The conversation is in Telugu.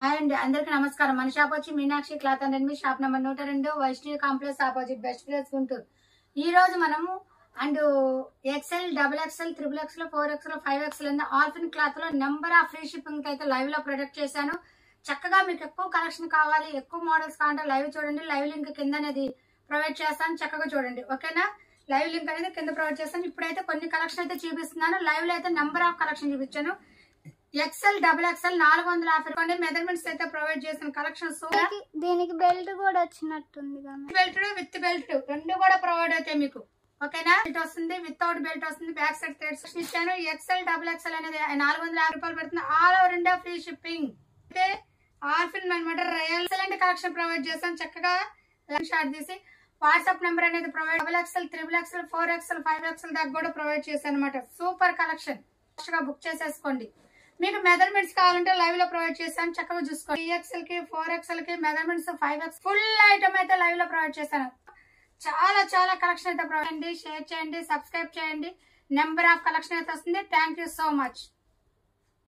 హాయ్ అండి, అందరికీ నమస్కారం. మన షాప్ వచ్చి మీనాక్షి క్లాత్ అండ్ మీ shop number 102 Vaishnavi complex opposite best place Guntur. ఈ రోజు మనము and XL, double XL, triple XL, 4XL, 5XL అనే ఆల్ఫిన్ క్లాత్ లో నెంబర్ ఆఫ్ ఫ్రీ షిప్పింగ్ అయితే లైవ్ లో ప్రొడక్ట్ చేశాను. చక్కగా మీకు ఎక్కువ కలెక్షన్ కావాలి, ఎక్కువ మోడల్స్ కావాలంటే లైవ్ చూడండి. లైవ్ లింక్ కింద అనేది ప్రొవైడ్ చేస్తాను, చక్కగా చూడండి. ఓకేనా? లైవ్ లింక్ అనేది కింద ప్రొవైడ్ చేస్తాను. ఇప్పుడైతే కొన్ని కలెక్షన్ అయితే చూపిస్తున్నాను. లైవ్ లో అయితే నెంబర్ ఆఫ్ కలెక్షన్ చూపించాను. ఎక్సెల్, డబుల్ ఎక్సెల్ 450 మెజర్మెంట్స్ అయితే ప్రొవైడ్ చేసిన కలెక్షన్స్. దీనికి బెల్ట్ కూడా వచ్చినట్టుంది. బెల్ట్ విత్ బెల్ట్ రెండు కూడా ప్రొవైడ్ అవుతాయి మీకు. ఓకేనా? బెల్ట్ వస్తుంది, వితౌట్ బెల్ట్ వస్తుంది, బ్యాక్ సైడ్ థ్రెడ్స్ ఇచ్చాను. ఎక్సెల్, డబుల్ ఎక్సెల్ అనేది 450 రూపాయలు పడుతుంది. All over India free shipping. అయితే ఆల్ఫిన్ అనమాట రియల్ ఎక్సలెంట్ కలెక్షన్ ప్రొవైడ్ చేస్తాం. చక్కగా షార్ట్ తీసి వాట్సాప్ నెంబర్ అనేది provide. Double XL, triple XL, 4XL, 5XL దాకా కూడా ప్రొవైడ్ చేశాను అనమాట. Super collection. బుక్ చేసేసుకోండి. మీకు మెజర్మెంట్స్ కావాలంటే లైవ్ లో ప్రొవైడ్ చేస్తాను, చక్కగా చూసుకోండి. 3XL కి, 4XL కి మెజర్మెంట్స్, 5XL ఫుల్ ఐటమ్ అయితే లైవ్ లో ప్రొవైడ్ చేస్తాను. చాలా కలెక్షన్ అయితే ప్రొవైడ్ చేయండి, షేర్ చేయండి, సబ్స్క్రైబ్ చేయండి. నెంబర్ ఆఫ్ కలెక్షన్ అయితే వస్తుంది. Thank you so much.